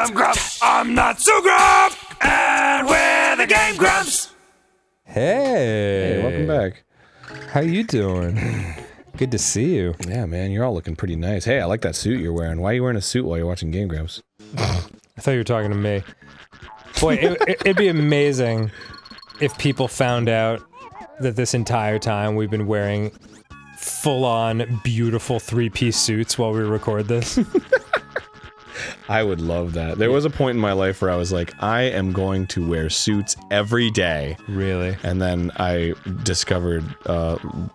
I'm Grumps. I'm not so Grump. And we're the Game Grumps. Hey, welcome back. How you doing? Good to see you. Yeah, man, you're all looking pretty nice. Hey, I like that suit you're wearing. Why are you wearing a suit while you're watching GameGrumps? I thought you were talking to me. Boy, it'd be amazing if people found out that this entire time we've been wearing full-on beautiful three-piece suits while we record this. I would love that. There was a point in my life where I was like, I am going to wear suits every day. Really? And then I discovered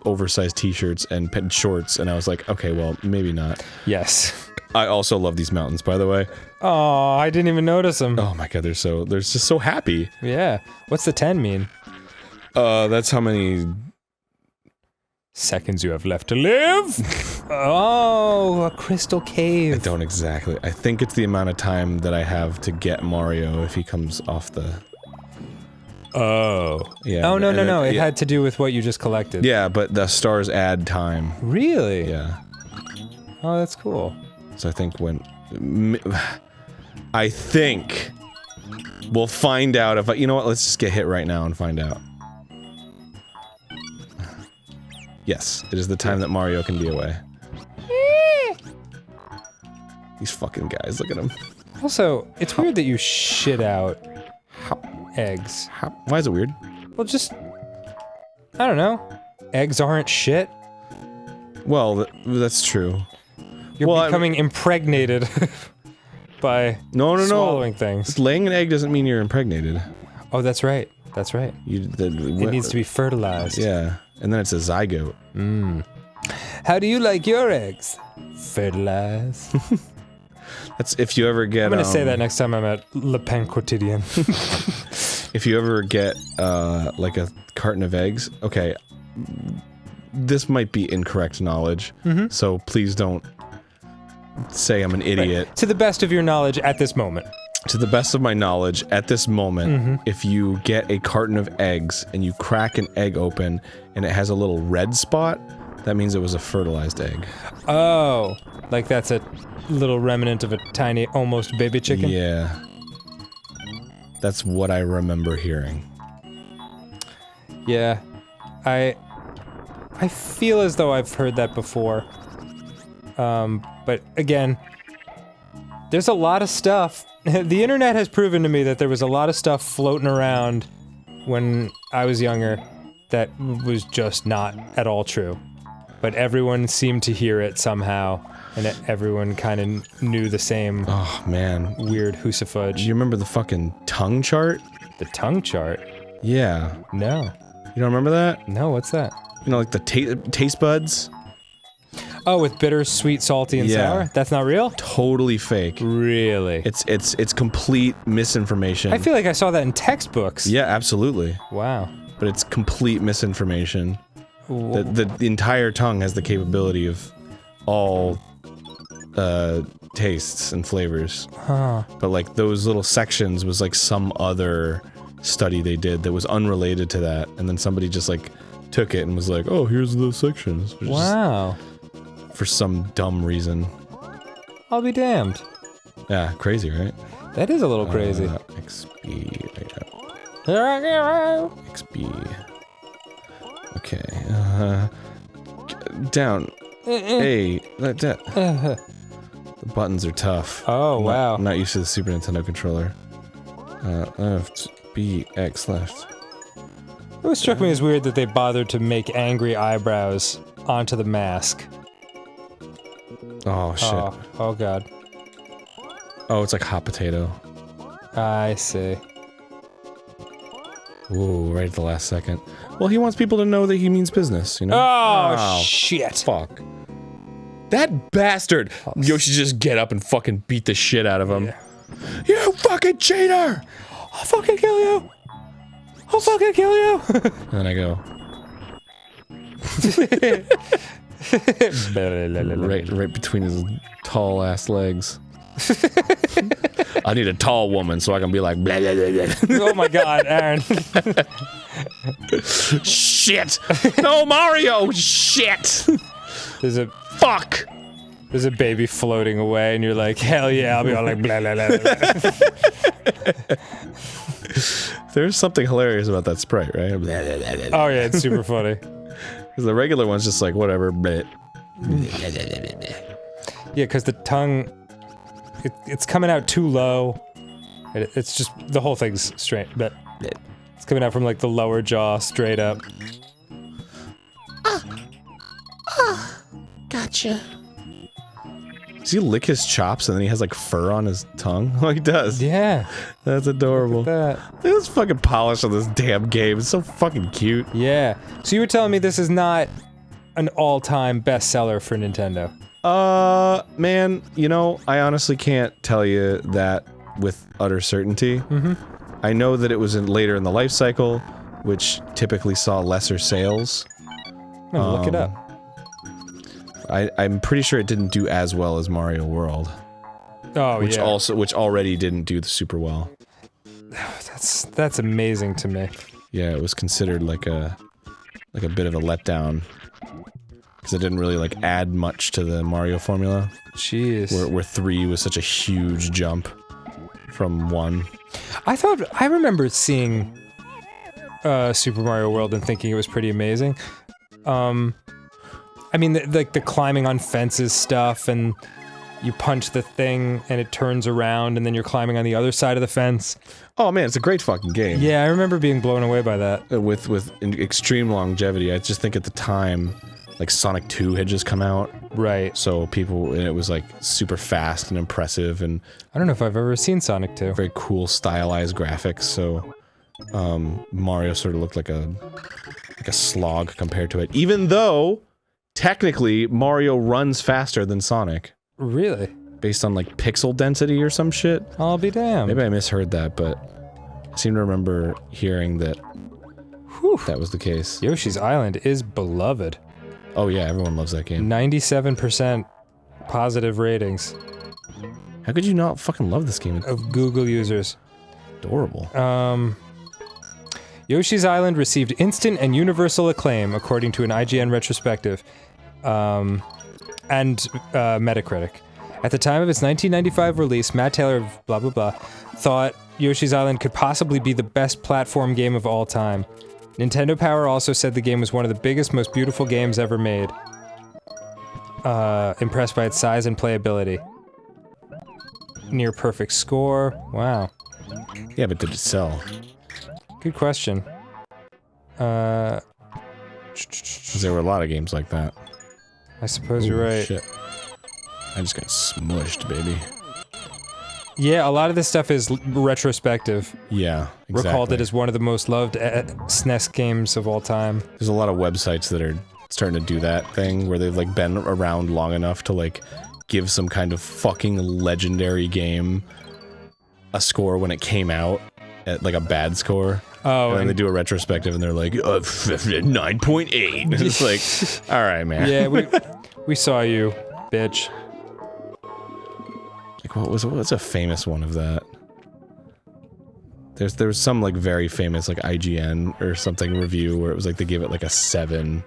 oversized t-shirts and shorts, and I was like, okay, well, maybe not. Yes. I also love these mountains, by the way. Oh, I didn't even notice them. Oh my god, they're just so happy. Yeah. What's the 10 mean? That's how many seconds you have left to live. Oh, a crystal cave. I don't exactly. I think it's the amount of time that I have to get Mario if he comes off the... Oh. Yeah. Oh, no. It had to do with what you just collected. Yeah, but the stars add time. Really? Yeah. Oh, that's cool. So I think I think we'll find out if you know what, let's just get hit right now and find out. Yes, it is the time that Mario can be away. These fucking guys, look at them. Also, it's weird that you shit out eggs. Why is it weird? Well, just... I don't know. Eggs aren't shit. Well, that's true. You're becoming impregnated by swallowing things. Laying an egg doesn't mean you're impregnated. Oh, that's right. That's right. It needs to be fertilized. Yeah, and then it's a zygote. How do you like your eggs? Fertilized. That's if you ever get... I'm gonna say that next time I'm at Le Pain Quotidien. If you ever get, like a carton of eggs, okay, this might be incorrect knowledge, so please don't say I'm an idiot. Right. To the best of your knowledge at this moment. To the best of my knowledge, at this moment, if you get a carton of eggs and you crack an egg open and it has a little red spot, that means it was a fertilized egg. Oh, like that's a little remnant of a tiny, almost baby chicken? Yeah. That's what I remember hearing. Yeah. I feel as though I've heard that before. But again, there's a lot of stuff. The internet has proven to me that there was a lot of stuff floating around when I was younger that was just not at all true. But everyone seemed to hear it somehow, and everyone kind of knew the same weird hoosafudge. You remember the fucking tongue chart? The tongue chart? Yeah. No. You don't remember that? No, what's that? You know, like the taste buds? Oh, with bitter, sweet, salty, and sour? That's not real? Totally fake. Really? It's complete misinformation. I feel like I saw that in textbooks. Yeah, absolutely. Wow. But it's complete misinformation. The entire tongue has the capability of all tastes and flavors. Huh. But like those little sections was like some other study they did that was unrelated to that, and then somebody just like took it and was like, oh, here's those sections. Wow. For some dumb reason. I'll be damned. Yeah, crazy, right? That is a little crazy. XP. XP. Okay. Down. Hey. The buttons are tough. Oh, wow. I'm not used to the Super Nintendo controller. Left. B. X. Left. It always struck me as weird that they bothered to make angry eyebrows onto the mask. Oh, shit. Oh, God. Oh, it's like hot potato. I see. Ooh, right at the last second. Well, he wants people to know that he means business, you know? Oh, shit. Fuck. That bastard! Yoshi just get up and fucking beat the shit out of him. Yeah. You fucking cheater! I'll fucking kill you! I'll fucking kill you! And then I go... right between his tall ass legs. I need a tall woman so I can be like blah, blah, blah, blah. Oh my god, Aaron. Shit! No, Mario! Shit! There's a... Fuck! There's a baby floating away, and you're like, hell yeah, I'll be all like, blah, blah, blah, blah. There's something hilarious about that sprite, right? Oh yeah, it's super funny. Because the regular one's just like, whatever, bleh. Yeah, because the tongue, it's coming out too low. It's just, the whole thing's straight, but it's coming out from like the lower jaw straight up. Gotcha. Does he lick his chops and then he has like fur on his tongue? Oh, he does. Yeah. That's adorable. Look at that. Look at this fucking polish on this damn game. It's so fucking cute. Yeah. So you were telling me this is not an all-time bestseller for Nintendo. Man, you know, I honestly can't tell you that with utter certainty. I know that it was later in the life cycle, which typically saw lesser sales. I'm gonna look it up. I'm pretty sure it didn't do as well as Mario World. Oh, which yeah. which already didn't do super well. That's amazing to me. Yeah, it was considered like a bit of a letdown. Because it didn't really like add much to the Mario formula. Jeez. Where 3 was such a huge jump from 1. I remember seeing Super Mario World and thinking it was pretty amazing. I mean, the climbing on fences stuff, and you punch the thing and it turns around and then you're climbing on the other side of the fence. Oh man, it's a great fucking game. Yeah, I remember being blown away by that. With extreme longevity. I just think at the time, like Sonic 2 had just come out. Right. So and it was like super fast and impressive and I don't know if I've ever seen Sonic 2. very cool stylized graphics, so Mario sort of looked like a slog compared to it. Even though technically Mario runs faster than Sonic. Really? Based on like pixel density or some shit. I'll be damned. Maybe I misheard that, but I seem to remember hearing that that was the case. Yoshi's Island is beloved. Oh yeah, everyone loves that game. 97% positive ratings How could you not fucking love this game? It's of Google users. adorable. Yoshi's Island received instant and universal acclaim, according to an IGN retrospective, and Metacritic. At the time of its 1995 release, Matt Taylor of blah blah blah thought Yoshi's Island could possibly be the best platform game of all time. Nintendo Power also said the game was one of the biggest, most beautiful games ever made. Impressed by its size and playability. Near perfect score. Wow. Yeah, but did it sell? Good question. 'Cause there were a lot of games like that. I suppose you're right. Shit. I just got smushed, baby. Yeah, a lot of this stuff is retrospective. Yeah, exactly. Recalled it as one of the most loved SNES games of all time. There's a lot of websites that are starting to do that thing where they've like been around long enough to like give some kind of fucking legendary game a score when it came out, at like a bad score. Oh, and then they do a retrospective and they're like 9.8. It's like, all right, man. Yeah, we saw you, bitch. Like what's a famous one of that? There was some like very famous like IGN or something review where it was like they gave it like a 7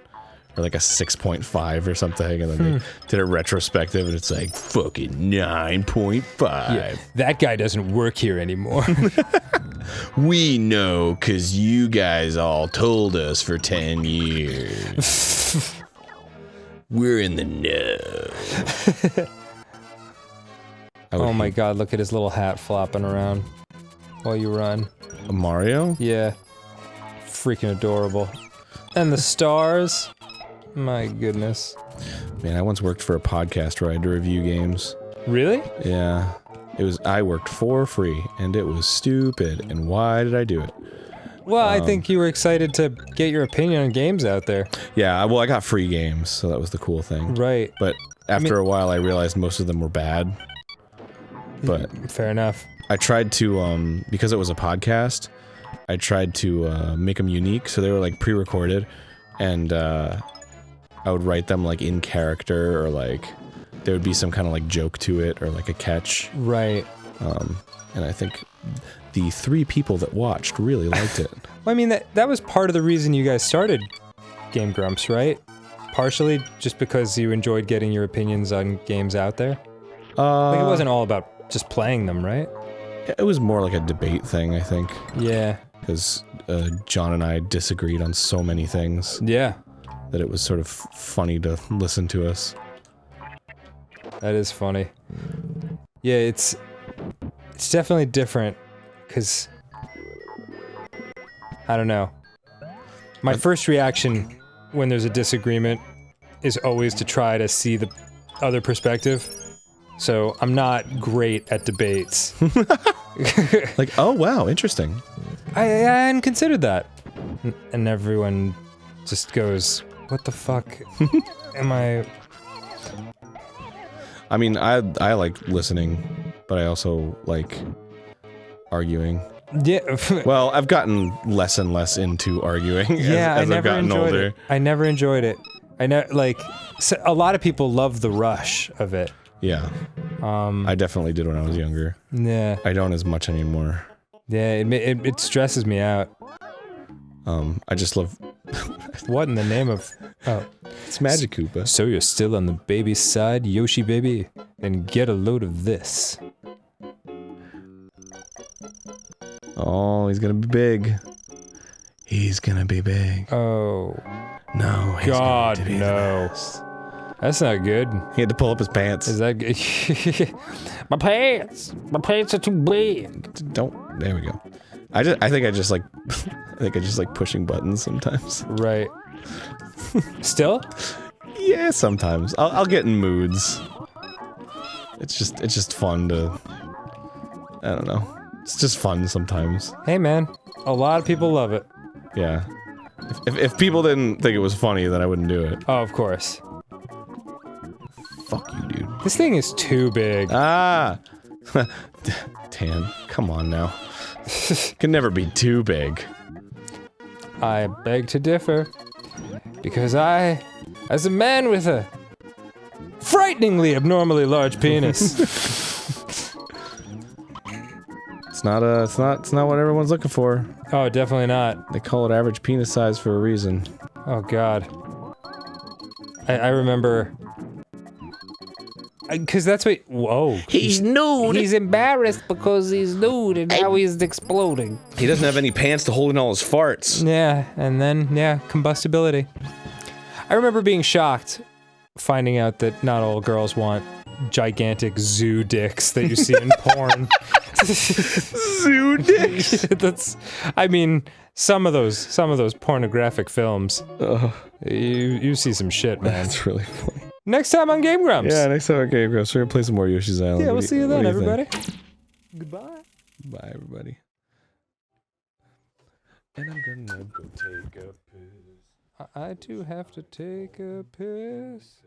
or like a 6.5 or something, and then they did a retrospective and it's like fucking 9.5. Yeah, that guy doesn't work here anymore. We know because you guys all told us for 10 years. We're in the know. Oh my god, look at his little hat flopping around while you run. Mario? Yeah. Freaking adorable. And the stars. My goodness. Man, I once worked for a podcast where I had to review games. Really? Yeah. I worked for free, and it was stupid, and why did I do it? Well, I think you were excited to get your opinion on games out there. Yeah, well, I got free games, so that was the cool thing. Right. But after a while, I realized most of them were bad. But fair enough. I tried to, because it was a podcast, I tried to make them unique, so they were like pre-recorded, and I would write them like in character, or like there would be some kind of like joke to it, or like a catch. Right. And I think the 3 people that watched really liked it. Well, I mean, that was part of the reason you guys started GameGrumps, right? partially just because you enjoyed getting your opinions on games out there? Like, it wasn't all about just playing them, right? It was more like a debate thing, I think. Yeah. Because John and I disagreed on so many things Yeah. that it was sort of funny to listen to us. That is funny. Yeah, it's definitely different, because I don't know. My first reaction when there's a disagreement is always to try to see the other perspective. So I'm not great at debates. Like, oh wow, interesting. I hadn't considered that. And everyone just goes, what the fuck am I... I mean, I like listening, but I also like arguing. Yeah. Well, I've gotten less and less into arguing as I've gotten older. It. I never enjoyed it. Like, so a lot of people love the rush of it. Yeah. I definitely did when I was younger. Yeah. I don't as much anymore. Yeah, it stresses me out. I just love... What in the name of... Oh. It's Magic Koopa. So you're still on the baby side, Yoshi baby? Then get a load of this. Oh, he's gonna be big. He's gonna be big. Oh. No, he's God, going to be no. the best. That's not good. He had to pull up his pants. Is that good? My pants! My pants are too big! Don't... There we go. I think I just like... I think I just like pushing buttons sometimes. Right. Still? Yeah, sometimes. I'll get in moods. It's just fun to... I don't know. It's just fun sometimes. Hey man, a lot of people love it. Yeah. If people didn't think it was funny, then I wouldn't do it. Oh, of course. Fuck you, dude. This thing is too big. Ah! Tan, come on now. Can never be too big. I beg to differ. Because I, as a man with a frighteningly abnormally large penis. It's not what everyone's looking for. Oh, definitely not. They call it average penis size for a reason. Oh god. I remember... Because that's what... Whoa. He's nude. He's embarrassed because he's nude and now he's exploding. He doesn't have any pants to hold in all his farts. Yeah, and then, yeah, combustibility. I remember being shocked finding out that not all girls want gigantic zoo dicks that you see in porn. Zoo dicks? That's... I mean, some of those pornographic films. You see some shit, man. That's really funny. Next time on GameGrumps. Yeah, next time on GameGrumps, we're gonna play some more Yoshi's Island. Yeah, we'll see you then, what do everybody. think? Goodbye. Bye, everybody. And I'm gonna go take a piss. I too have to take a piss.